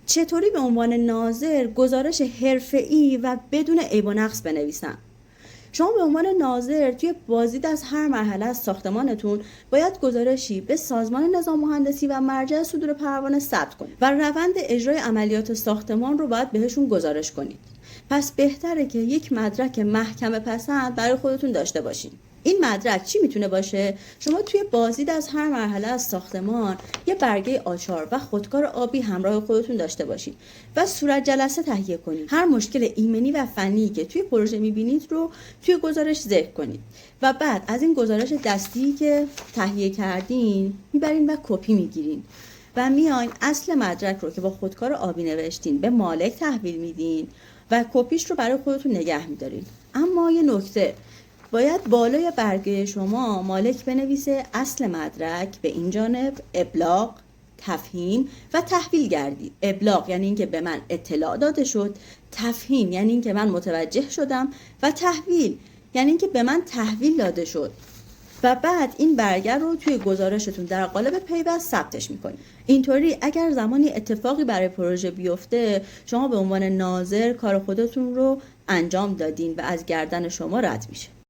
چطوری به عنوان ناظر گزارش حرفه‌ای و بدون عیب و نقص بنویسم؟ شما به عنوان ناظر توی بازدید از هر مرحله از ساختمانتون باید گزارشی به سازمان نظام مهندسی و مرجع صدور پروانه ثبت کنید و روند اجرای عملیات ساختمان رو باید بهشون گزارش کنید. پس بهتره که یک مدرک محکمه پسند برای خودتون داشته باشین. این مدرک چی میتونه باشه؟ شما توی بازدید از هر مرحله از ساختمان یه برگه آچار و خودکار آبی همراه خودتون داشته باشید و صورت جلسه تهیه کنید. هر مشکل ایمنی و فنی که توی پروژه میبینید رو توی گزارش ذکر کنید و بعد از این گزارش دستی که تهیه کردین میبرین و کپی میگیرین و میاین اصل مدرک رو که با خودکار آبی نوشتین به مالک تحویل میدین و کپیش رو برای خودتون نگه میدارین. اما یه نکته، باید بالای برگه شما مالک بنویسه اصل مدرک به این جانب ابلاغ، تفهیم و تحویل گردید. ابلاغ یعنی اینکه به من اطلاع داده شد، تفهیم یعنی اینکه من متوجه شدم و تحویل یعنی اینکه به من تحویل داده شد. و بعد این برگه رو توی گزارشتون در قالب پیوست ثبتش میکنید. اینطوری اگر زمانی اتفاقی برای پروژه بیفته شما به عنوان ناظر کار خودتون رو انجام دادین و از گردن شما رد میشه.